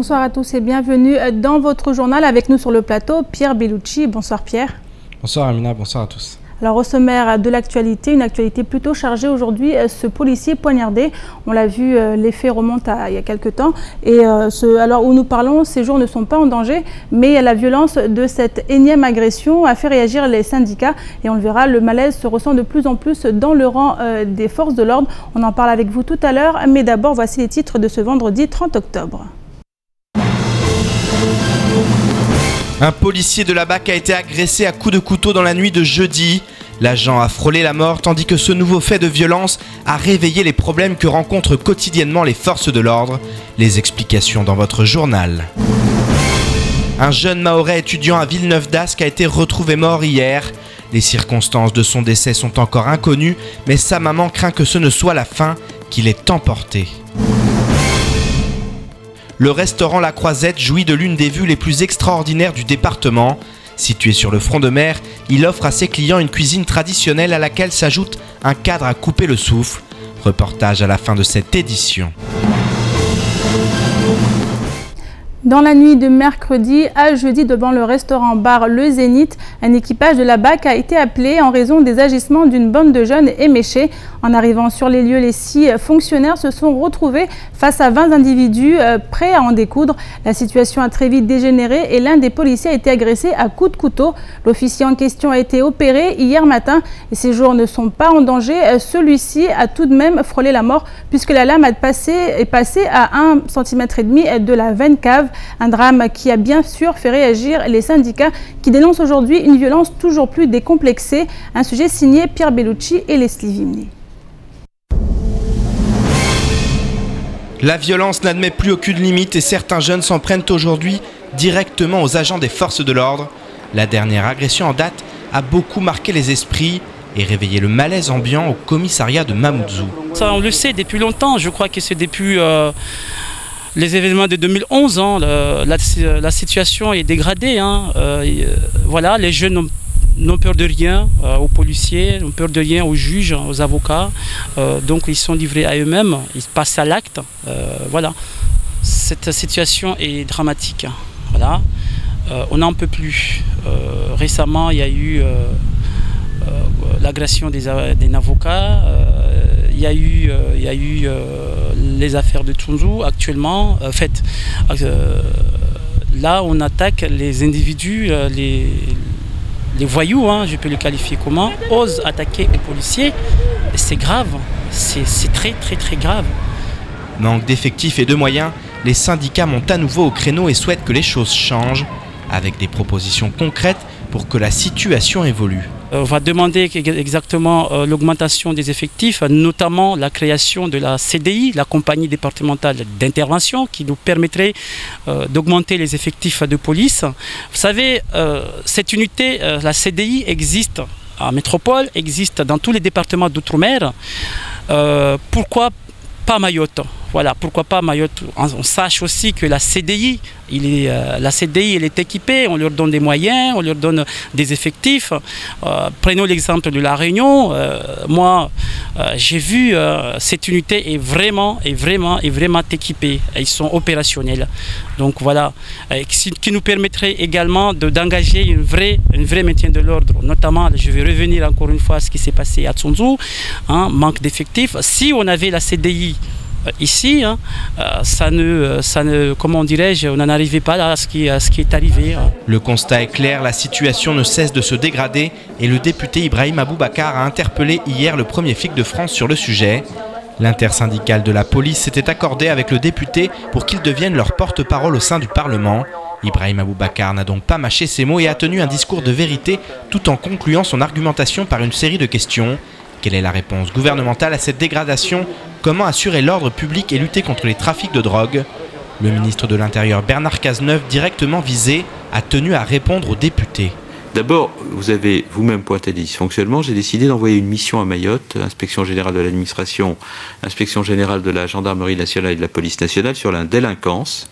Bonsoir à tous et bienvenue dans votre journal. Avec nous sur le plateau, Pierre Bellucci. Bonsoir Pierre. Bonsoir Amina, bonsoir à tous. Alors au sommaire de l'actualité, une actualité plutôt chargée aujourd'hui, ce policier poignardé. On l'a vu, les faits remontent à il y a quelques temps. Et alors où nous parlons, ces jours ne sont pas en danger, mais la violence de cette énième agression a fait réagir les syndicats. Et on le verra, le malaise se ressent de plus en plus dans le rang des forces de l'ordre. On en parle avec vous tout à l'heure, mais d'abord voici les titres de ce vendredi 30 octobre. Un policier de la BAC a été agressé à coups de couteau dans la nuit de jeudi. L'agent a frôlé la mort tandis que ce nouveau fait de violence a réveillé les problèmes que rencontrent quotidiennement les forces de l'ordre. Les explications dans votre journal. Un jeune Mahorais étudiant à Villeneuve-d'Ascq a été retrouvé mort hier. Les circonstances de son décès sont encore inconnues, mais sa maman craint que ce ne soit la fin, qu'il ait emporté. Le restaurant La Croisette jouit de l'une des vues les plus extraordinaires du département. Situé sur le front de mer, il offre à ses clients une cuisine traditionnelle à laquelle s'ajoute un cadre à couper le souffle. Reportage à la fin de cette édition. Dans la nuit de mercredi à jeudi, devant le restaurant-bar Le Zénith, un équipage de la BAC a été appelé en raison des agissements d'une bande de jeunes éméchés. En arrivant sur les lieux, les 6 fonctionnaires se sont retrouvés face à 20 individus prêts à en découdre. La situation a très vite dégénéré et l'un des policiers a été agressé à coups de couteau. L'officier en question a été opéré hier matin et ses jours ne sont pas en danger. Celui-ci a tout de même frôlé la mort puisque la lame est passée à 1,5 cm de la veine cave. Un drame qui a bien sûr fait réagir les syndicats qui dénoncent aujourd'hui une violence toujours plus décomplexée. Un sujet signé Pierre Bellucci et Leslie Vimni. La violence n'admet plus aucune limite et certains jeunes s'en prennent aujourd'hui directement aux agents des forces de l'ordre. La dernière agression en date a beaucoup marqué les esprits et réveillé le malaise ambiant au commissariat de Mamoudzou. Ça, on le sait depuis longtemps, je crois que c'est depuis les événements de 2011, hein, la situation est dégradée. Hein, voilà, les jeunes n'ont peur de rien aux policiers, n'ont peur de rien aux juges, aux avocats. Donc ils sont livrés à eux-mêmes, ils passent à l'acte. Voilà, cette situation est dramatique. Voilà, on n'en peut plus. Récemment, il y a eu l'agression des avocats. Il y a eu les affaires de Tsunzu actuellement. En fait, là, on attaque les individus, les voyous, hein, je peux le qualifier comment, osent attaquer les policiers. C'est grave, c'est très très très grave. Manque d'effectifs et de moyens, les syndicats montent à nouveau au créneau et souhaitent que les choses changent, avec des propositions concrètes pour que la situation évolue. On va demander exactement l'augmentation des effectifs, notamment la création de la CDI, la compagnie départementale d'intervention, qui nous permettrait d'augmenter les effectifs de police. Vous savez, cette unité, la CDI, existe en métropole, existe dans tous les départements d'outre-mer. Pourquoi pas Mayotte? Voilà, pourquoi pas Mayotte? On sache aussi que la CDI, elle est équipée, on leur donne des moyens, on leur donne des effectifs. Prenons l'exemple de la Réunion. Moi, j'ai vu cette unité est vraiment équipée. Ils sont opérationnels. Donc voilà, qui nous permettrait également d'engager une vraie maintien de l'ordre. Notamment, je vais revenir encore une fois à ce qui s'est passé à Tsunzu, hein, manque d'effectifs. Si on avait la CDI ici, hein, comment dirais-je, on n'en arrivait pas là à ce qui est arrivé. Le constat est clair, la situation ne cesse de se dégrader et le député Ibrahim Aboubacar a interpellé hier le premier flic de France sur le sujet. L'intersyndicale de la police s'était accordée avec le député pour qu'il devienne leur porte-parole au sein du Parlement. Ibrahim Aboubacar n'a donc pas mâché ses mots et a tenu un discours de vérité tout en concluant son argumentation par une série de questions. Quelle est la réponse gouvernementale à cette dégradation? Comment assurer l'ordre public et lutter contre les trafics de drogue? Le ministre de l'Intérieur Bernard Cazeneuve, directement visé, a tenu à répondre aux députés. D'abord, vous avez vous-même pointé des dysfonctionnements. J'ai décidé d'envoyer une mission à Mayotte, Inspection générale de l'administration, Inspection générale de la gendarmerie nationale et de la police nationale, sur la délinquance.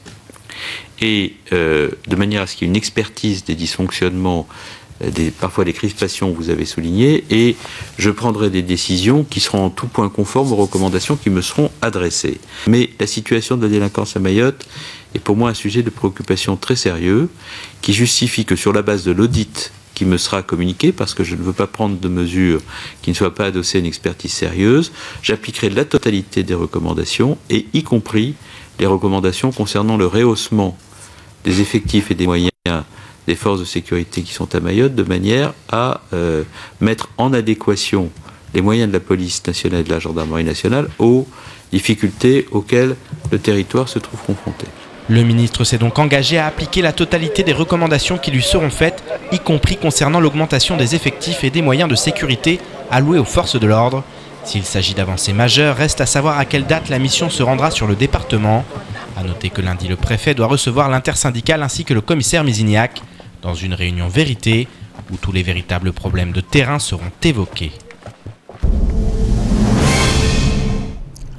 Et de manière à ce qu'il y ait une expertise des dysfonctionnements parfois des crispations que vous avez soulignées, et je prendrai des décisions qui seront en tout point conformes aux recommandations qui me seront adressées. Mais la situation de la délinquance à Mayotte est pour moi un sujet de préoccupation très sérieux, qui justifie que sur la base de l'audit qui me sera communiqué, parce que je ne veux pas prendre de mesures qui ne soient pas adossées à une expertise sérieuse, j'appliquerai la totalité des recommandations, et y compris les recommandations concernant le rehaussement des effectifs et des moyens des forces de sécurité qui sont à Mayotte, de manière à mettre en adéquation les moyens de la police nationale et de la gendarmerie nationale aux difficultés auxquelles le territoire se trouve confronté. Le ministre s'est donc engagé à appliquer la totalité des recommandations qui lui seront faites, y compris concernant l'augmentation des effectifs et des moyens de sécurité alloués aux forces de l'ordre. S'il s'agit d'avancées majeures, reste à savoir à quelle date la mission se rendra sur le département. A noter que lundi, le préfet doit recevoir l'intersyndicale ainsi que le commissaire Mésignac dans une réunion vérité où tous les véritables problèmes de terrain seront évoqués.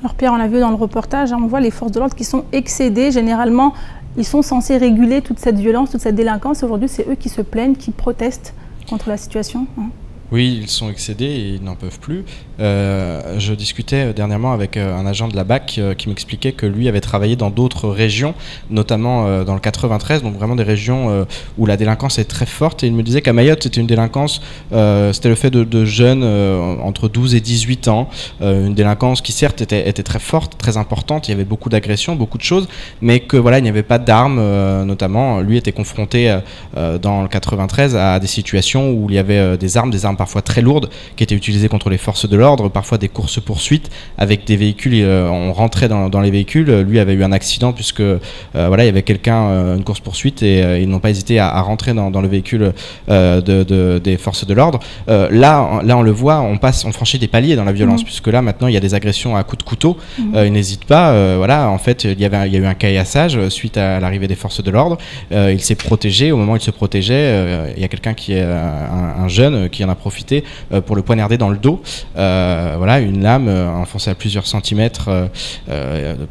Alors Pierre, on l'a vu dans le reportage, on voit les forces de l'ordre qui sont excédées. Généralement, ils sont censés réguler toute cette violence, toute cette délinquance. Aujourd'hui, c'est eux qui se plaignent, qui protestent contre la situation. Oui, ils sont excédés et ils n'en peuvent plus. Je discutais dernièrement avec un agent de la BAC qui m'expliquait que lui avait travaillé dans d'autres régions, notamment dans le 93, donc vraiment des régions où la délinquance est très forte. Et il me disait qu'à Mayotte, c'était une délinquance, c'était le fait de jeunes entre 12 et 18 ans, une délinquance qui certes était très forte, très importante, il y avait beaucoup d'agressions, beaucoup de choses, mais que voilà, il n'y avait pas d'armes, notamment. Lui était confronté dans le 93 à des situations où il y avait des armes parfois très lourdes qui étaient utilisées contre les forces de l'ordre, parfois des courses-poursuites avec des véhicules, on rentrait dans les véhicules, lui avait eu un accident puisque voilà, il y avait quelqu'un, une course-poursuite, et ils n'ont pas hésité à rentrer dans le véhicule des forces de l'ordre. Là on le voit, on franchit des paliers dans la violence, puisque là maintenant il y a des agressions à coups de couteau, ils n'hésitent pas, voilà, en fait il y a eu un caillassage suite à l'arrivée des forces de l'ordre, il s'est protégé, au moment où il se protégeait, il y a quelqu'un qui est un jeune qui en a profité pour le poignarder dans le dos. Voilà, une lame enfoncée à plusieurs centimètres,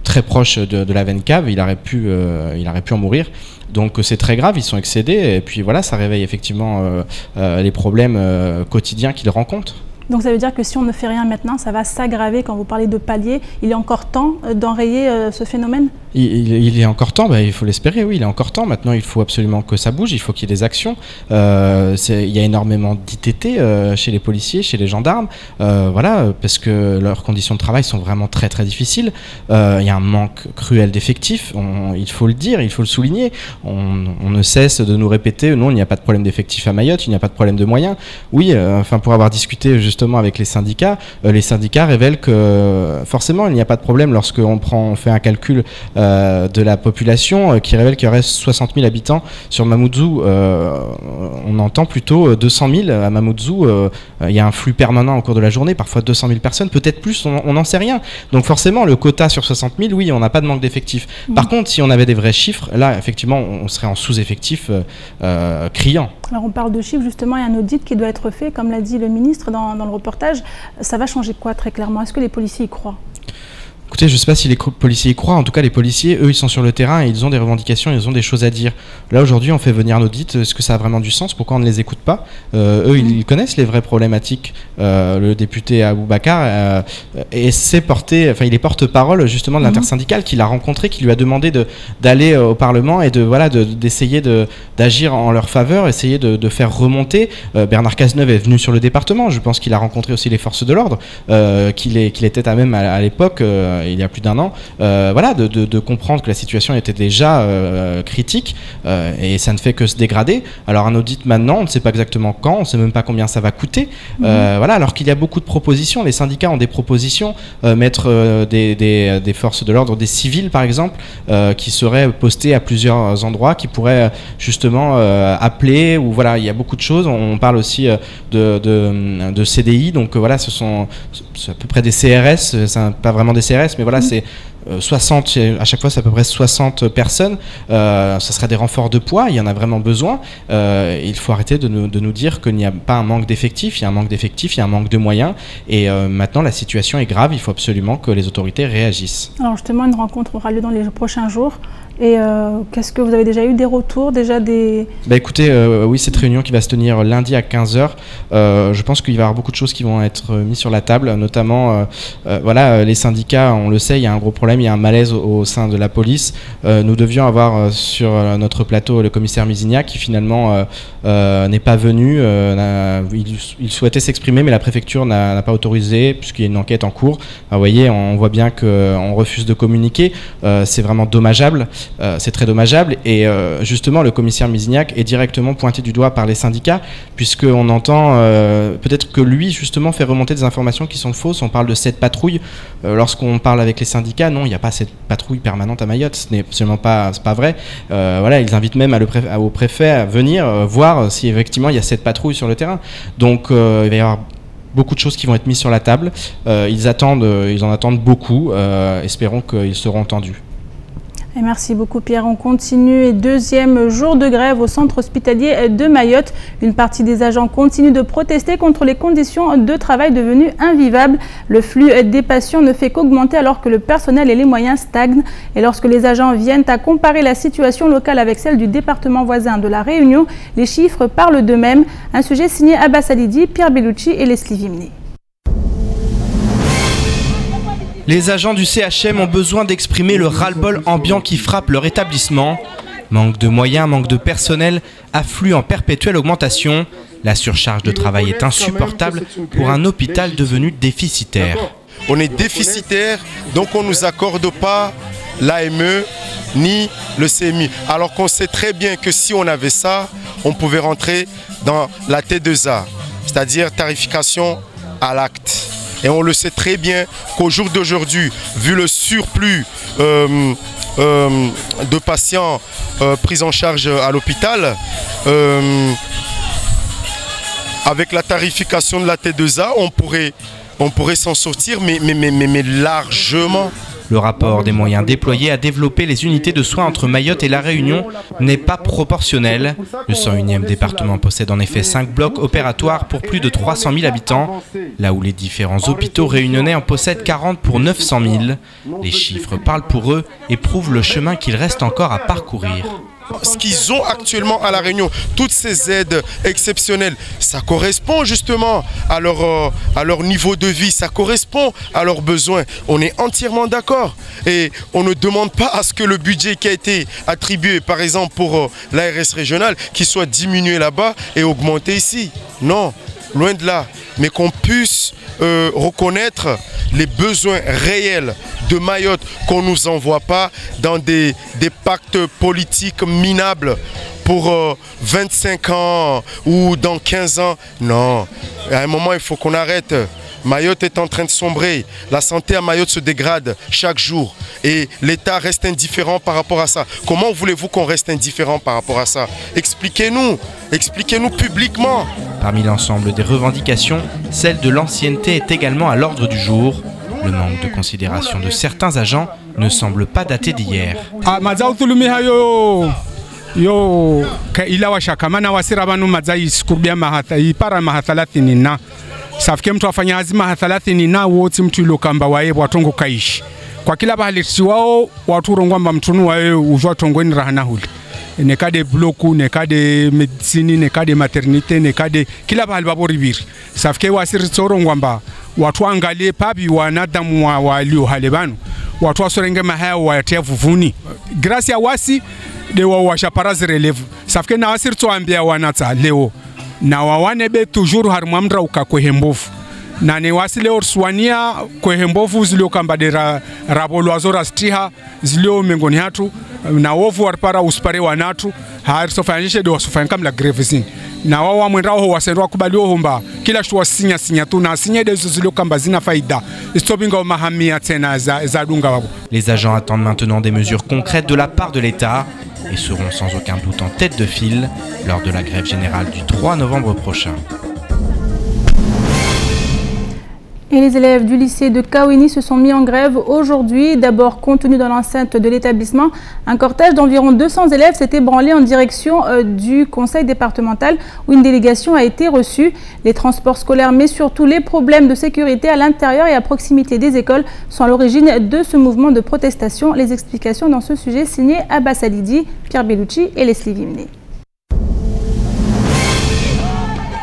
très proche de la veine cave. Il aurait pu en mourir. Donc c'est très grave, ils sont excédés. Et puis voilà, ça réveille effectivement les problèmes quotidiens qu'ils rencontrent. Donc ça veut dire que si on ne fait rien maintenant, ça va s'aggraver. Quand vous parlez de palier, il est encore temps d'enrayer ce phénomène? Il est encore temps, il faut l'espérer, oui, il est encore temps. Maintenant, il faut absolument que ça bouge, il faut qu'il y ait des actions. Il y a énormément d'ITT chez les policiers, chez les gendarmes, voilà, parce que leurs conditions de travail sont vraiment très très difficiles. Il y a un manque cruel d'effectifs, il faut le dire, il faut le souligner. On ne cesse de nous répéter, non, il n'y a pas de problème d'effectifs à Mayotte, il n'y a pas de problème de moyens. Oui, enfin, pour avoir discuté justement avec les syndicats révèlent que forcément il n'y a pas de problème lorsqu'on fait un calcul de la population qui révèle qu'il y aurait 60 000 habitants sur Mamoudzou. On entend plutôt 200 000 à Mamoudzou. Il y a un flux permanent au cours de la journée, parfois 200 000 personnes, peut-être plus, on n'en sait rien. Donc forcément, le quota sur 60 000, oui, on n'a pas de manque d'effectifs. Par contre, si on avait des vrais chiffres, là, effectivement, on serait en sous-effectif criant. Alors on parle de chiffres, justement, il y a un audit qui doit être fait, comme l'a dit le ministre dans le reportage. Ça va changer quoi très clairement? Est-ce que les policiers y croient? Écoutez, je ne sais pas si les policiers y croient. En tout cas, les policiers, eux, ils sont sur le terrain et ils ont des revendications, ils ont des choses à dire. Là, aujourd'hui, on fait venir un audit. Est-ce que ça a vraiment du sens? Pourquoi on ne les écoute pas? Eux, ils connaissent les vraies problématiques. Le député Aboubacar il est porte-parole justement de l'intersyndicale, qui l'a rencontré, qui lui a demandé d'aller au Parlement et d'essayer d'agir en leur faveur, essayer de faire remonter. Bernard Cazeneuve est venu sur le département. Je pense qu'il a rencontré aussi les forces de l'ordre, qu'il était à même à l'époque. Il y a plus d'un an, voilà, de comprendre que la situation était déjà critique et ça ne fait que se dégrader. Alors un audit maintenant, on ne sait pas exactement quand, on ne sait même pas combien ça va coûter. Voilà, alors qu'il y a beaucoup de propositions, les syndicats ont des propositions, mettre des forces de l'ordre, des civils par exemple, qui seraient postés à plusieurs endroits, qui pourraient justement appeler, ou voilà, il y a beaucoup de choses. On parle aussi de CDI, donc voilà, c'est à peu près des CRS, c'est pas vraiment des CRS, mais voilà, c'est 60, à chaque fois c'est à peu près 60 personnes, ça serait des renforts de poids, il y en a vraiment besoin. Il faut arrêter de nous dire qu'il n'y a pas un manque d'effectifs, il y a un manque d'effectifs, il y a un manque de moyens, et maintenant la situation est grave, il faut absolument que les autorités réagissent. Alors justement, une rencontre aura lieu dans les prochains jours. Et qu'est-ce que vous avez déjà eu des retours, Écoutez, oui, cette réunion qui va se tenir lundi à 15h, je pense qu'il va y avoir beaucoup de choses qui vont être mises sur la table, notamment, voilà, les syndicats, on le sait, il y a un gros problème, il y a un malaise au sein de la police. Nous devions avoir sur notre plateau le commissaire Misignac qui finalement n'est pas venu. Il souhaitait s'exprimer, mais la préfecture n'a pas autorisé puisqu'il y a une enquête en cours. Vous voyez, on voit bien qu'on refuse de communiquer. C'est vraiment dommageable. C'est très dommageable et justement le commissaire Misignac est directement pointé du doigt par les syndicats puisqu'on entend peut-être que lui justement fait remonter des informations qui sont fausses. On parle de 7 patrouilles. Lorsqu'on parle avec les syndicats, non, il n'y a pas cette patrouille permanente à Mayotte, ce n'est absolument pas vrai. Voilà, ils invitent même au préfet à venir voir si effectivement il y a cette patrouille sur le terrain. Donc il va y avoir beaucoup de choses qui vont être mises sur la table. Ils en attendent beaucoup. Espérons qu'ils seront entendus. Et merci beaucoup Pierre. On continue. Deuxième jour de grève au centre hospitalier de Mayotte. Une partie des agents continue de protester contre les conditions de travail devenues invivables. Le flux des patients ne fait qu'augmenter alors que le personnel et les moyens stagnent. Et lorsque les agents viennent à comparer la situation locale avec celle du département voisin de La Réunion, les chiffres parlent d'eux-mêmes. Un sujet signé Abbas Alidi, Pierre Bellucci et Leslie Vimné. Les agents du CHM ont besoin d'exprimer le ras-le-bol ambiant qui frappe leur établissement. Manque de moyens, manque de personnel, afflux en perpétuelle augmentation. La surcharge de travail est insupportable pour un hôpital devenu déficitaire. On est déficitaire, donc on ne nous accorde pas l'AME ni le CMI. Alors qu'on sait très bien que si on avait ça, on pouvait rentrer dans la T2A, c'est-à-dire tarification à l'acte. Et on le sait très bien qu'au jour d'aujourd'hui, vu le surplus de patients pris en charge à l'hôpital, avec la tarification de la T2A, on pourrait s'en sortir, mais largement. Le rapport des moyens déployés à développer les unités de soins entre Mayotte et La Réunion n'est pas proportionnel. Le 101e département possède en effet 5 blocs opératoires pour plus de 300 000 habitants, là où les différents hôpitaux réunionnais en possèdent 40 pour 900 000. Les chiffres parlent pour eux et prouvent le chemin qu'il reste encore à parcourir. Ce qu'ils ont actuellement à La Réunion, toutes ces aides exceptionnelles, ça correspond justement à leur niveau de vie, ça correspond à leurs besoins. On est entièrement d'accord. Et on ne demande pas à ce que le budget qui a été attribué, par exemple pour l'ARS régionale, qu'il soit diminué là-bas et augmenté ici. Non, loin de là. Mais qu'on puisse reconnaître les besoins réels de Mayotte, qu'on ne nous envoie pas dans des pactes politiques minables pour 25 ans ou dans 15 ans. Non, à un moment il faut qu'on arrête. Mayotte est en train de sombrer, la santé à Mayotte se dégrade chaque jour et l'État reste indifférent par rapport à ça. Comment voulez-vous qu'on reste indifférent par rapport à ça? Expliquez-nous publiquement. Parmi l'ensemble des revendications, celle de l'ancienneté est également à l'ordre du jour. Le manque de considération de certains agents ne semble pas dater d'hier. Safike mtu afanya hazima 30 na wote mtu ilokamba wae watongo kaishi kwa kila bahaliti wao watu rongwamba mtunu wae ujwa tongoni rahana huli nekade bloku nekade medicine nekade maternité nekade kila bahali babori biri safike wasiri tsorongwamba watu angalie pabi wanadamu walio halebanu watu wasorenge mahaya watia vuvuni grâce ya wasi de washaparazi relevu safike na wasiri tsoambia wanata leo na wawane be toujours harmamdra ukakwehembovu na ne wasile orswania kwehembovu zilio kambadera rabolo azora stiha zilio mengoni hatu na wovu warpara uspare wanatu har sofanyeshe do sofanka la grevizin na wawa mwendra ho wasendwa kubalio homba kila shwa sinya tu na sinya de zilio kamba zina faida istobinga mahamia tena za dunga wabo. Les agents attendent maintenant des mesures concrètes de la part de l'État et seront sans aucun doute en tête de file lors de la grève générale du 3 novembre prochain. Et les élèves du lycée de Kaweni se sont mis en grève aujourd'hui. D'abord, contenu dans l'enceinte de l'établissement, un cortège d'environ 200 élèves s'est ébranlé en direction du conseil départemental où une délégation a été reçue. Les transports scolaires, mais surtout les problèmes de sécurité à l'intérieur et à proximité des écoles sont à l'origine de ce mouvement de protestation. Les explications dans ce sujet signées Abbas Alidi, Pierre Bellucci et Leslie Vimné.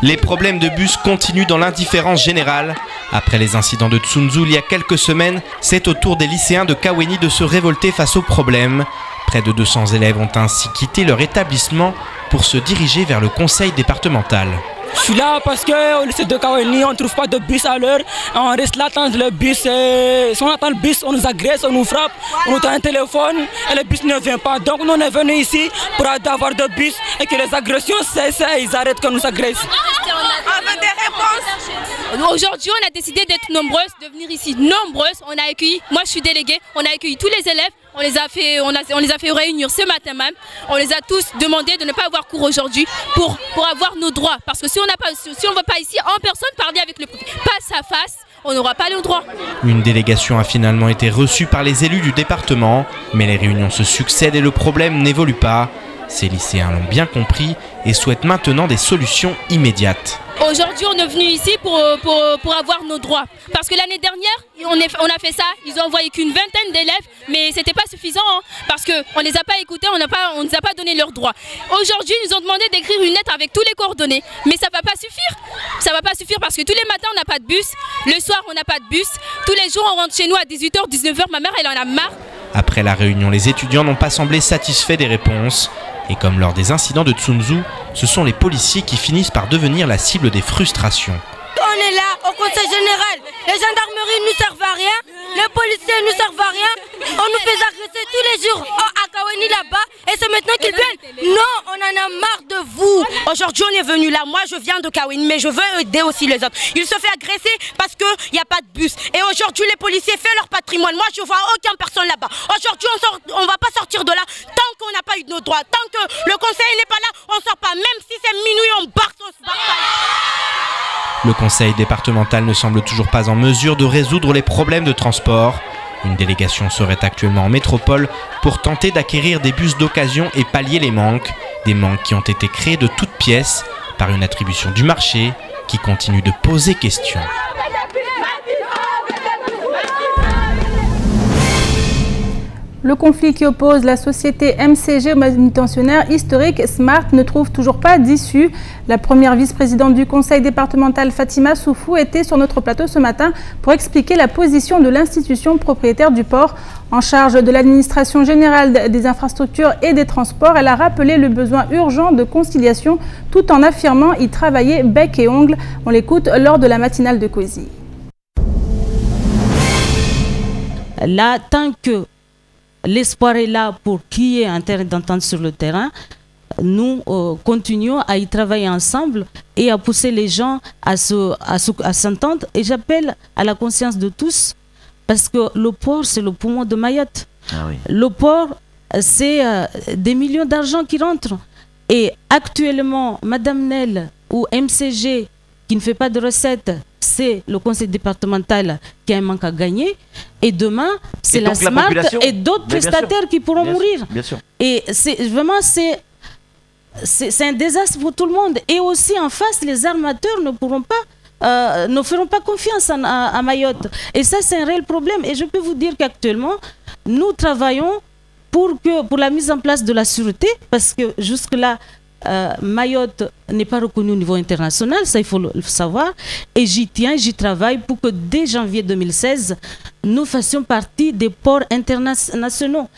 Les problèmes de bus continuent dans l'indifférence générale. Après les incidents de Tsunzu il y a quelques semaines, c'est au tour des lycéens de Kaweni de se révolter face aux problèmes. Près de 200 élèves ont ainsi quitté leur établissement pour se diriger vers le conseil départemental. Je suis là parce qu'au lycée de Kaweni, on ne trouve pas de bus à l'heure. On reste là, attendre le bus. Si on attend le bus, on nous agresse, on nous frappe, on nous tend un téléphone et le bus ne vient pas. Donc nous on est venus ici pour avoir de bus et que les agressions cessent et ils arrêtent qu'on nous agresse. Avec des réponses. Aujourd'hui, on a décidé d'être nombreuses, de venir ici nombreuses. On a accueilli, moi je suis déléguée, on a accueilli tous les élèves. On les a fait réunir ce matin même. On les a tous demandé de ne pas avoir cours aujourd'hui pour avoir nos droits. Parce que si on ne va pas ici en personne parler avec le préfet face à face, on n'aura pas le droit. Une délégation a finalement été reçue par les élus du département, mais les réunions se succèdent et le problème n'évolue pas. Ces lycéens l'ont bien compris et souhaitent maintenant des solutions immédiates. Aujourd'hui, on est venu ici pour avoir nos droits. Parce que l'année dernière, on a fait ça, ils ont envoyé qu'une vingtaine d'élèves, mais ce n'était pas suffisant, hein, parce qu'on ne les a pas écoutés, on ne nous a pas donné leurs droits. Aujourd'hui, ils nous ont demandé d'écrire une lettre avec tous les coordonnées, mais ça ne va pas suffire. Ça ne va pas suffire parce que tous les matins, on n'a pas de bus, le soir, on n'a pas de bus, tous les jours, on rentre chez nous à 18h, 19h, ma mère, elle en a marre. Après la réunion, les étudiants n'ont pas semblé satisfaits des réponses. Et comme lors des incidents de Tsunzu, ce sont les policiers qui finissent par devenir la cible des frustrations. On est là au conseil général, les gendarmeries ne nous servent à rien, les policiers ne nous servent à rien, on nous fait agresser tous les jours à Kaweni là-bas et c'est maintenant qu'ils viennent. Non, on en a marre de vous. Aujourd'hui on est venu là, moi je viens de Kaweni mais je veux aider aussi les autres. Il se fait agresser parce qu'il n'y a pas de bus et aujourd'hui les policiers font leur patrimoine. Moi je vois aucune personne là-bas. Aujourd'hui on ne va pas sortir de là tant qu'on n'a pas eu de nos droits, tant que le conseil n'est pas là, on ne sort pas. Même si c'est minuit on barre, on se barre pas. Le conseil départemental ne semble toujours pas en mesure de résoudre les problèmes de transport. Une délégation serait actuellement en métropole pour tenter d'acquérir des bus d'occasion et pallier les manques. Des manques qui ont été créés de toutes pièces par une attribution du marché qui continue de poser question. Le conflit qui oppose la société MCG au manutentionnaire historique Smart ne trouve toujours pas d'issue. La première vice-présidente du conseil départemental, Fatima Soufou, était sur notre plateau ce matin pour expliquer la position de l'institution propriétaire du port. En charge de l'administration générale des infrastructures et des transports, elle a rappelé le besoin urgent de conciliation tout en affirmant y travailler bec et ongle. On l'écoute lors de la matinale de Kosi. Là, tant que l'espoir est là pour qu'il y ait un terrain d'entente sur le terrain, nous continuons à y travailler ensemble et à pousser les gens à s'entendre. Et j'appelle à la conscience de tous, parce que le port, c'est le poumon de Mayotte. Ah oui. Le port, c'est des millions d'argent qui rentrent. Et actuellement, Madame Nel ou MCG, qui ne fait pas de recettes, c'est le conseil départemental qui a un manque à gagner. Et demain, c'est la Smart et d'autres prestataires qui pourront mourir. Bien sûr. Et vraiment, c'est un désastre pour tout le monde. Et aussi, en face, les armateurs ne feront pas confiance à Mayotte. Et ça, c'est un réel problème. Et je peux vous dire qu'actuellement, nous travaillons pour la mise en place de la sûreté, parce que jusque-là, Mayotte n'est pas reconnue au niveau international, ça il faut le savoir, et j'y travaille pour que dès janvier 2016, nous fassions partie des ports internationaux.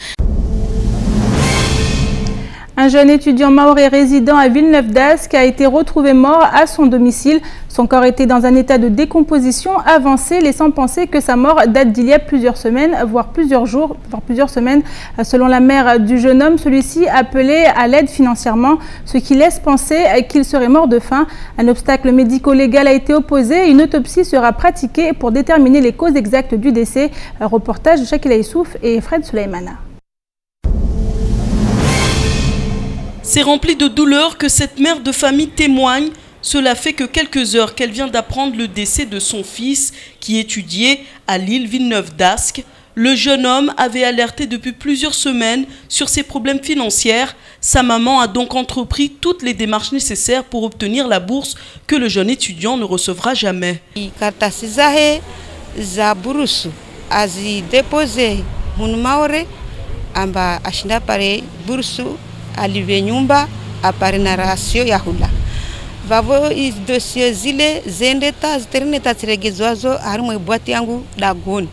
Un jeune étudiant mahorais résident à Villeneuve-d'Ascq a été retrouvé mort à son domicile. Son corps était dans un état de décomposition avancée, laissant penser que sa mort date d'il y a plusieurs semaines, voire plusieurs jours, voire plusieurs semaines. Selon la mère du jeune homme, celui-ci appelait à l'aide financièrement, ce qui laisse penser qu'il serait mort de faim. Un obstacle médico-légal a été opposé et une autopsie sera pratiquée pour déterminer les causes exactes du décès. Un reportage de Shakila Issouf et Fred Souleymana. C'est rempli de douleur que cette mère de famille témoigne Cela fait que quelques heures qu'elle vient d'apprendre le décès de son fils qui étudiait à l'île Villeneuve-d'Ascq. Le jeune homme avait alerté depuis plusieurs semaines sur ses problèmes financiers. Sa maman a donc entrepris toutes les démarches nécessaires pour obtenir la bourse que le jeune étudiant ne recevra jamais. Vavo is dossier zile zendeta ziterneta tsiregezwazo harimwe bwati yangu dagoni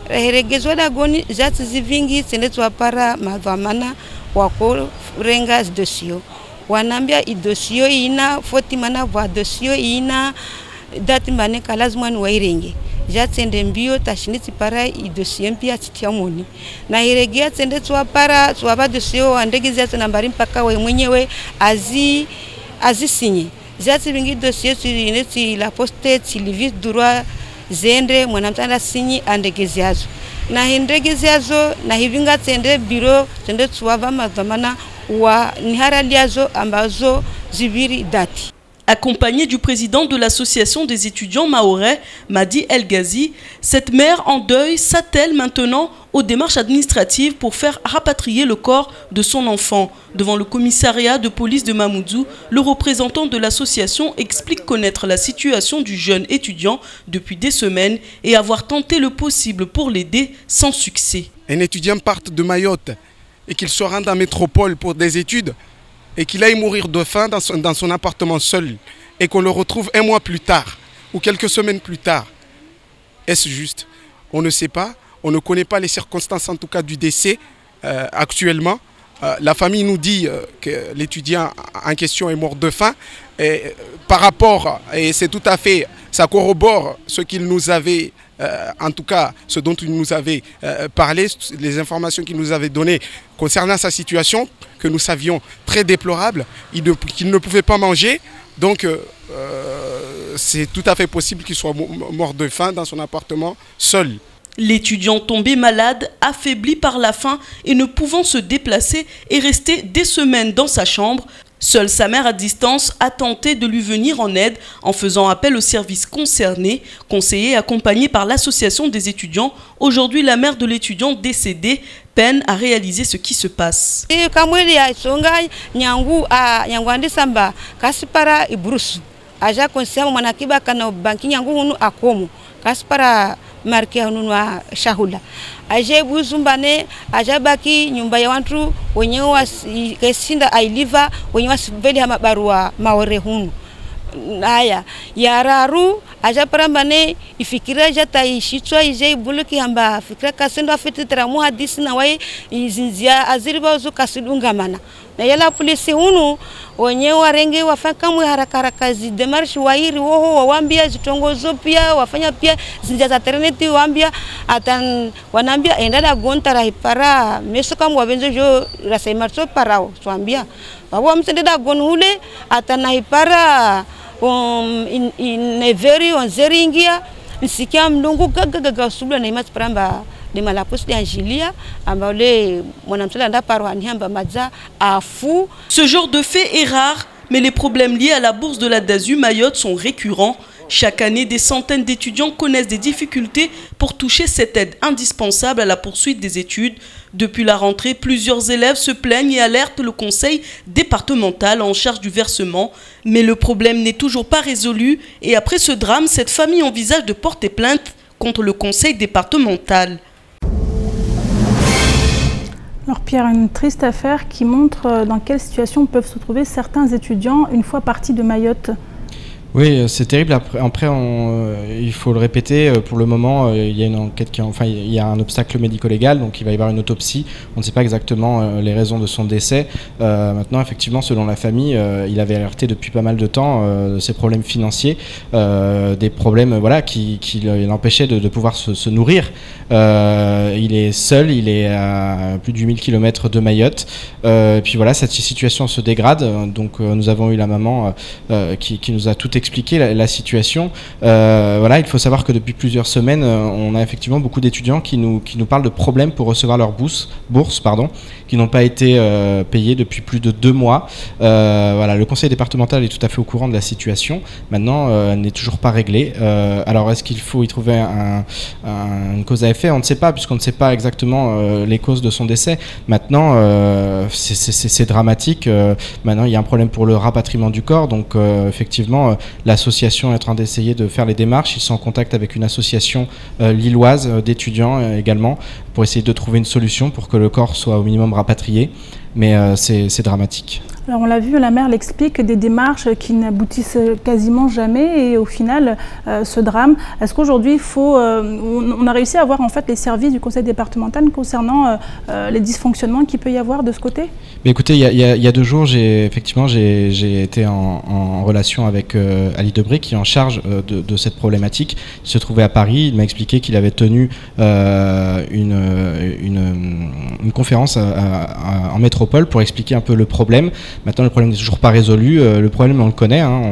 regezwa dagoni zati zivingi tsendetswa para mavamana wako renga dossier wanambia idosio ina fotimana vwa dossier ina dati maneka lazima ni wairenge jatsende mbio tashinitsi para idosio mpya tsitiamoni na iregea tsendetswa para swaba dossier andegezia tsanambari mpaka we mwenyewe azisinye zati vingi dossier tsi la poste tilivis droit zendre mwanamtanda sinyi andegeziazo na hindegeziazo na hivinga tsende biro tsende tsuwava mazamana wa niharaliazo ambazo zibiri dati. Accompagnée du président de l'association des étudiants mahorais, Madi El Ghazi, cette mère en deuil s'attelle maintenant aux démarches administratives pour faire rapatrier le corps de son enfant. Devant le commissariat de police de Mamoudzou, le représentant de l'association explique connaître la situation du jeune étudiant depuis des semaines et avoir tenté le possible pour l'aider sans succès. Un étudiant parte de Mayotte et qu'il se rende en métropole pour des études et qu'il aille mourir de faim dans son appartement seul et qu'on le retrouve un mois plus tard ou quelques semaines plus tard. Est-ce juste? On ne sait pas. On ne connaît pas les circonstances en tout cas du décès actuellement. La famille nous dit que l'étudiant en question est mort de faim. Et par rapport, et c'est tout à fait, ça corrobore ce qu'il nous avait, en tout cas ce dont il nous avait parlé, les informations qu'il nous avait données concernant sa situation, que nous savions très déplorable, qu'il ne pouvait pas manger. Donc c'est tout à fait possible qu'il soit mort de faim dans son appartement seul. L'étudiant tombé malade, affaibli par la faim et ne pouvant se déplacer est resté des semaines dans sa chambre. Seule sa mère à distance a tenté de lui venir en aide en faisant appel aux services concernés, conseillés et accompagnés par l'association des étudiants. Aujourd'hui, la mère de l'étudiant décédé peine à réaliser ce qui se passe. Marke hununua shahula aje buzumbane aje baki nyumba ya watu wenyewe kesinda ailiva wenyewe siveli hama barua maore hunu haya yararu aje parambane ifikira jata ishitwa ije buluki hamba fikira kasendo afitira mu hadisi na wai izinzia aziriba uzu kasidungamana na yala polisi hunu wenyewe warenge wafaka mwe haraka demarche wairi woho wawambia zitongozo pia wafanya pia zinja za interneti wambia atan wanambia endada gontara ipara meso kama wabenzo jo rasaimarso parao swambia babo msendeda gonhule atana ipara in a very on zeringia nsikia mlungu gaga subla na imat pramba de malapos de Angelia ambale mwanamtala nda parwani hamba madza afu. Ce genre de fait est rare, mais les problèmes liés à la bourse de la DASU Mayotte sont récurrents. Chaque année, des centaines d'étudiants connaissent des difficultés pour toucher cette aide indispensable à la poursuite des études. Depuis la rentrée, plusieurs élèves se plaignent et alertent le conseil départemental en charge du versement. Mais le problème n'est toujours pas résolu et après ce drame, cette famille envisage de porter plainte contre le conseil départemental. Alors Pierre, une triste affaire qui montre dans quelle situation peuvent se trouver certains étudiants une fois partis de Mayotte. Oui, c'est terrible. Après il faut le répéter, pour le moment, il y a une enquête il y a un obstacle médico-légal, donc il va y avoir une autopsie. On ne sait pas exactement les raisons de son décès. Maintenant, effectivement, selon la famille, il avait alerté depuis pas mal de temps de ses problèmes financiers, des problèmes qui l'empêchaient de pouvoir se nourrir. Il est seul, il est à plus de 8000 km de Mayotte. Et puis voilà, cette situation se dégrade. Donc nous avons eu la maman qui nous a tout expliqué expliquer la situation. Voilà, il faut savoir que depuis plusieurs semaines, on a effectivement beaucoup d'étudiants qui nous parlent de problèmes pour recevoir leur bourse, qui n'ont pas été payés depuis plus de 2 mois. Voilà, le conseil départemental est tout à fait au courant de la situation. Maintenant, elle n'est toujours pas réglée. Alors, est-ce qu'il faut y trouver une cause à effet? On ne sait pas, puisqu'on ne sait pas exactement les causes de son décès. Maintenant, c'est dramatique. Maintenant, il y a un problème pour le rapatriement du corps. Donc, effectivement, l'association est en train d'essayer de faire les démarches. Ils sont en contact avec une association lilloise d'étudiants également pour essayer de trouver une solution pour que le corps soit au minimum rapatrié. Mais c'est dramatique. Alors on l'a vu, la maire l'explique, des démarches qui n'aboutissent quasiment jamais et au final, ce drame. Est-ce qu'aujourd'hui, on a réussi à avoir en fait les services du conseil départemental concernant les dysfonctionnements qu'il peut y avoir de ce côté? Mais écoutez, il y a 2 jours, j'ai été en relation avec Ali Debré qui est en charge de cette problématique. Il se trouvait à Paris, il m'a expliqué qu'il avait tenu une conférence en métropole pour expliquer un peu le problème. Maintenant, le problème n'est toujours pas résolu. Le problème, on le connaît. Hein.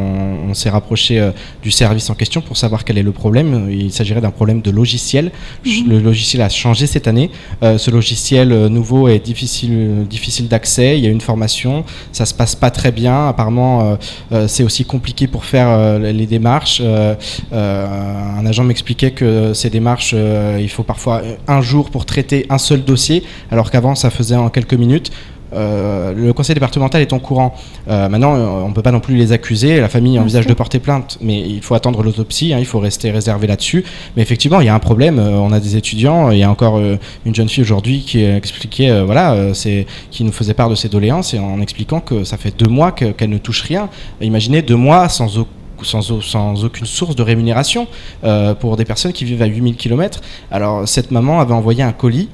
On s'est rapproché du service en question pour savoir quel est le problème. Il s'agirait d'un problème de logiciel. Le logiciel a changé cette année. Ce logiciel nouveau est difficile d'accès. Il y a une formation. Ça se passe pas très bien. Apparemment, c'est aussi compliqué pour faire les démarches. Un agent m'expliquait que ces démarches, il faut parfois 1 jour pour traiter un seul dossier, alors qu'avant, ça faisait en quelques minutes. Le conseil départemental est en courant. Maintenant, on ne peut pas non plus les accuser. La famille envisage de porter plainte, mais il faut attendre l'autopsie. Hein, il faut rester réservé là-dessus. Mais effectivement, il y a un problème. On a des étudiants. Il y a encore une jeune fille aujourd'hui qui expliquait, qui nous faisait part de ses doléances et en expliquant que ça fait 2 mois qu'elle ne touche rien. Imaginez 2 mois sans aucune source de rémunération pour des personnes qui vivent à 8000 km. Alors, cette maman avait envoyé un colis.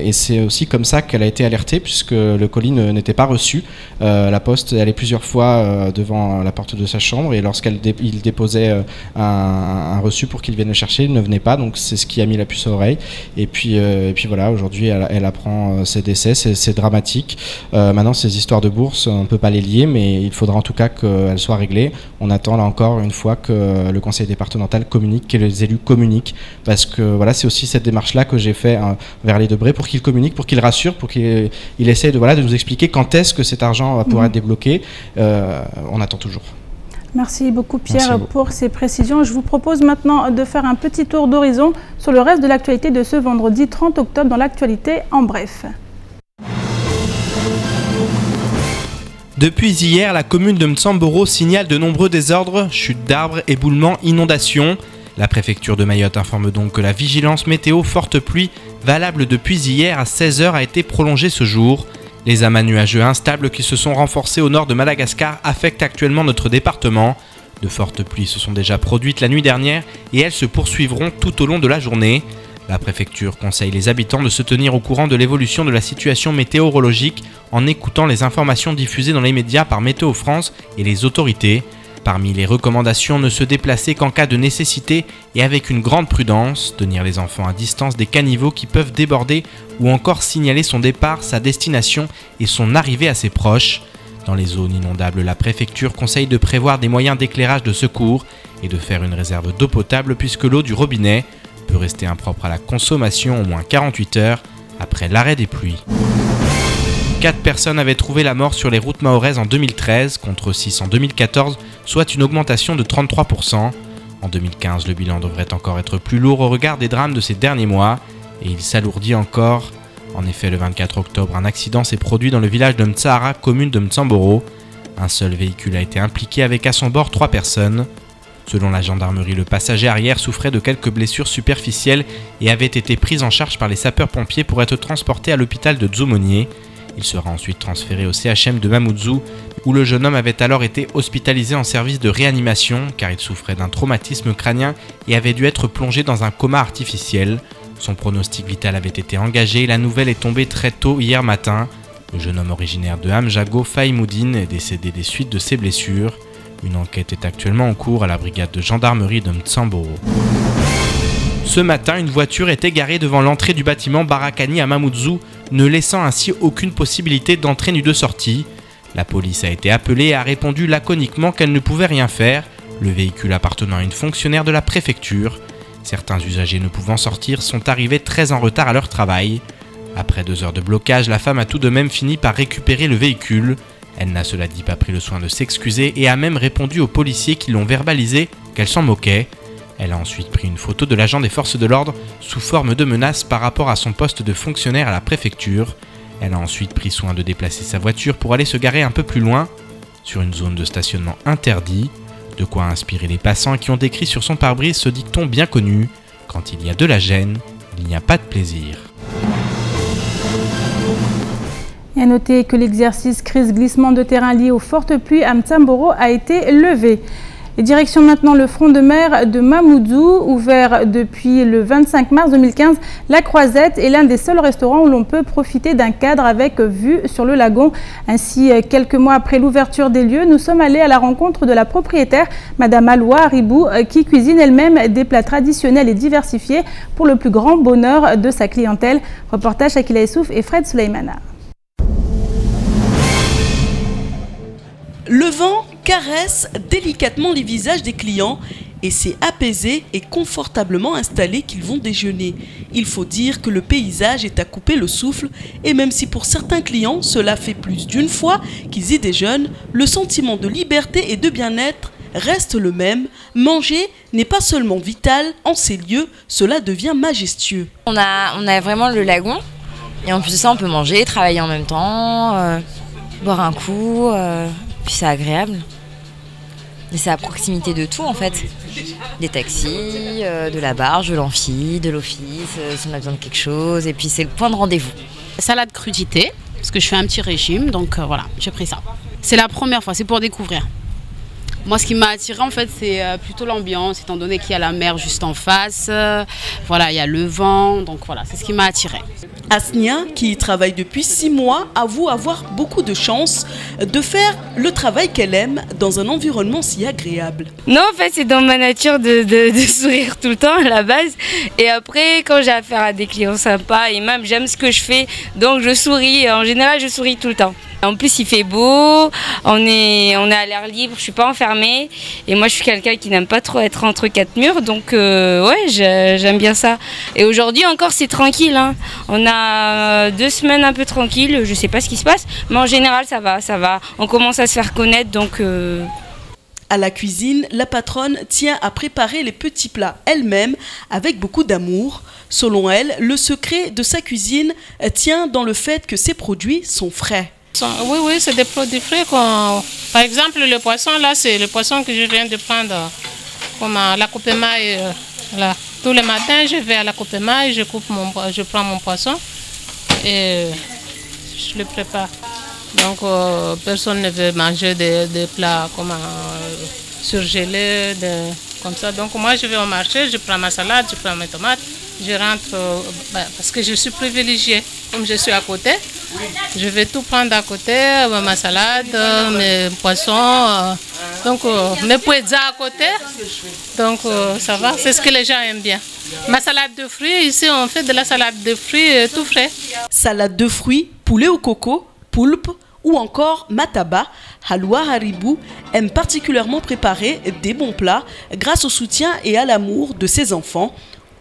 Et c'est aussi comme ça qu'elle a été alertée, puisque le colis n'était pas reçu. La poste allait plusieurs fois devant la porte de sa chambre, et lorsqu'il déposait un reçu pour qu'il vienne le chercher, il ne venait pas. Donc c'est ce qui a mis la puce à l'oreille. Et puis voilà, aujourd'hui elle apprend ses décès. C'est dramatique. Maintenant, ces histoires de bourse, on ne peut pas les lier, mais il faudra en tout cas qu'elles soient réglées. On attend là encore une fois que le conseil départemental communique, que les élus communiquent, parce que voilà, c'est aussi cette démarche-là que j'ai fait vers les Debré pour qu'il communique, pour qu'il rassure, pour qu'il essaie de nous expliquer quand est-ce que cet argent va pouvoir être débloqué. On attend toujours. Merci beaucoup Pierre pour ces précisions. Je vous propose maintenant de faire un petit tour d'horizon sur le reste de l'actualité de ce vendredi 30 octobre dans l'actualité en bref. Depuis hier, la commune de Mtsamboro signale de nombreux désordres, chutes d'arbres, éboulements, inondations. La préfecture de Mayotte informe donc que la vigilance météo forte pluie valable depuis hier à 16h a été prolongée ce jour. Les amas nuageux instables qui se sont renforcés au nord de Madagascar affectent actuellement notre département. De fortes pluies se sont déjà produites la nuit dernière et elles se poursuivront tout au long de la journée. La préfecture conseille les habitants de se tenir au courant de l'évolution de la situation météorologique en écoutant les informations diffusées dans les médias par Météo France et les autorités. Parmi les recommandations, ne se déplacer qu'en cas de nécessité et avec une grande prudence, tenir les enfants à distance des caniveaux qui peuvent déborder ou encore signaler son départ, sa destination et son arrivée à ses proches. Dans les zones inondables, la préfecture conseille de prévoir des moyens d'éclairage de secours et de faire une réserve d'eau potable puisque l'eau du robinet peut rester impropre à la consommation au moins 48 heures après l'arrêt des pluies. 4 personnes avaient trouvé la mort sur les routes mahoraises en 2013 contre 6 en 2014, soit une augmentation de 33%. En 2015, le bilan devrait encore être plus lourd au regard des drames de ces derniers mois et il s'alourdit encore. En effet, le 24 octobre, un accident s'est produit dans le village de Mtsahara, commune de Mtsamboro. Un seul véhicule a été impliqué avec à son bord 3 personnes. Selon la gendarmerie, le passager arrière souffrait de quelques blessures superficielles et avait été pris en charge par les sapeurs-pompiers pour être transporté à l'hôpital de Dzomonier. Il sera ensuite transféré au CHM de Mamoudzou, où le jeune homme avait alors été hospitalisé en service de réanimation car il souffrait d'un traumatisme crânien et avait dû être plongé dans un coma artificiel. Son pronostic vital avait été engagé et la nouvelle est tombée très tôt hier matin. Le jeune homme originaire de Hamjago, Faïmoudine, est décédé des suites de ses blessures. Une enquête est actuellement en cours à la brigade de gendarmerie de Mtsamboro. Ce matin, une voiture est égarée devant l'entrée du bâtiment Barakani à Mamoudzou, ne laissant ainsi aucune possibilité d'entrée ni de sortie. La police a été appelée et a répondu laconiquement qu'elle ne pouvait rien faire. Le véhicule appartenant à une fonctionnaire de la préfecture. Certains usagers ne pouvant sortir sont arrivés très en retard à leur travail. Après 2 heures de blocage, la femme a tout de même fini par récupérer le véhicule. Elle n'a cela dit pas pris le soin de s'excuser et a même répondu aux policiers qui l'ont verbalisé qu'elle s'en moquait. Elle a ensuite pris une photo de l'agent des forces de l'ordre sous forme de menace par rapport à son poste de fonctionnaire à la préfecture. Elle a ensuite pris soin de déplacer sa voiture pour aller se garer un peu plus loin, sur une zone de stationnement interdit. De quoi inspirer les passants qui ont décrit sur son pare-brise ce dicton bien connu : quand il y a de la gêne, il n'y a pas de plaisir. Et à noter que l'exercice crise glissement de terrain lié aux fortes pluies à Mtsamboro a été levé. Et direction maintenant le front de mer de Mamoudzou, ouvert depuis le 25 mars 2015. La Croisette est l'un des seuls restaurants où l'on peut profiter d'un cadre avec vue sur le lagon. Ainsi, quelques mois après l'ouverture des lieux, nous sommes allés à la rencontre de la propriétaire, Madame Aloua Ribou, qui cuisine elle-même des plats traditionnels et diversifiés pour le plus grand bonheur de sa clientèle. Reportage Shakila Essouf et Fred Souleymana. Le vent caresse délicatement les visages des clients et c'est apaisé et confortablement installé qu'ils vont déjeuner. Il faut dire que le paysage est à couper le souffle et même si pour certains clients cela fait plus d'une fois qu'ils y déjeunent, le sentiment de liberté et de bien-être reste le même. Manger n'est pas seulement vital, en ces lieux, cela devient majestueux. On a vraiment le lagon et en plus de ça on peut manger, travailler en même temps, boire un coup. Puis c'est agréable. Et c'est à proximité de tout en fait. Des taxis, de la barge, de l'amphi, de l'office, si on a besoin de quelque chose. Et puis c'est le point de rendez-vous. Salade crudité, parce que je fais un petit régime, donc voilà, j'ai pris ça. C'est la première fois, c'est pour découvrir. Moi, ce qui m'a attiré en fait, c'est plutôt l'ambiance, étant donné qu'il y a la mer juste en face. Voilà, il y a le vent, donc voilà, c'est ce qui m'a attiré. Asnia, qui y travaille depuis 6 mois, avoue avoir beaucoup de chance de faire le travail qu'elle aime dans un environnement si agréable. Non, en fait, c'est dans ma nature de sourire tout le temps à la base. Et après, quand j'ai affaire à des clients sympas, et même j'aime ce que je fais, donc je souris. En général, je souris tout le temps. En plus, il fait beau, on est à l'air libre, je suis pas enfermée. Et moi, je suis quelqu'un qui n'aime pas trop être entre 4 murs, donc ouais, j'aime bien ça. Et aujourd'hui encore, c'est tranquille, hein. On a 2 semaines un peu tranquilles, je sais pas ce qui se passe, mais en général, ça va. On commence à se faire connaître, donc... À la cuisine, la patronne tient à préparer les petits plats elle-même avec beaucoup d'amour. Selon elle, le secret de sa cuisine tient dans le fait que ses produits sont frais. Oui, c'est des produits frais. Par exemple, le poisson, là, c'est le poisson que je viens de prendre comme à la coupe maille. Là. Tous les matins, je vais à la coupe maille, je prends mon poisson et je le prépare. Donc, personne ne veut manger des plats comme surgelés, comme ça. Donc, moi, je vais au marché, je prends ma salade, je prends mes tomates, je rentre, parce que je suis privilégiée. Comme je suis à côté, je vais tout prendre à côté, ma salade, mes poissons, donc mes pizzas à côté. Donc ça va, c'est ce que les gens aiment bien. Ma salade de fruits, ici on fait de la salade de fruits tout frais. Salade de fruits, poulet au coco, poulpe ou encore mataba, Aloua Ribou aime particulièrement préparer des bons plats grâce au soutien et à l'amour de ses enfants.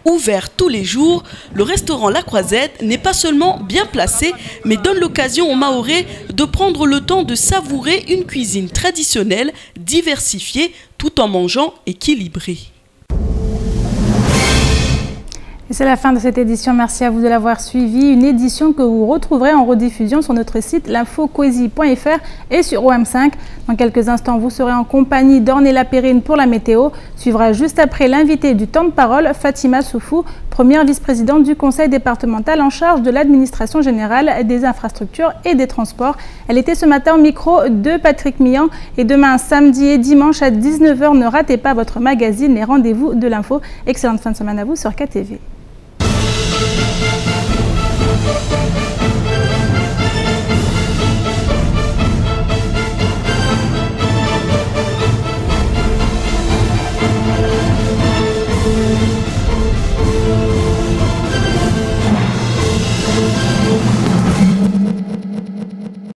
Ouvert tous les jours, le restaurant La Croisette n'est pas seulement bien placé, mais donne l'occasion aux Mahorais de prendre le temps de savourer une cuisine traditionnelle, diversifiée, tout en mangeant équilibré. Et c'est la fin de cette édition. Merci à vous de l'avoir suivi. Une édition que vous retrouverez en rediffusion sur notre site l'infocoesi.fr et sur OM5. Dans quelques instants, vous serez en compagnie d'Ornella Périne pour la météo. Suivra juste après l'invité du temps de parole, Fatima Soufou, première vice-présidente du conseil départemental en charge de l'administration générale des infrastructures et des transports. Elle était ce matin au micro de Patrick Millan. Et demain, samedi et dimanche à 19h, ne ratez pas votre magazine Les Rendez-vous de l'info. Excellente fin de semaine à vous sur KTV.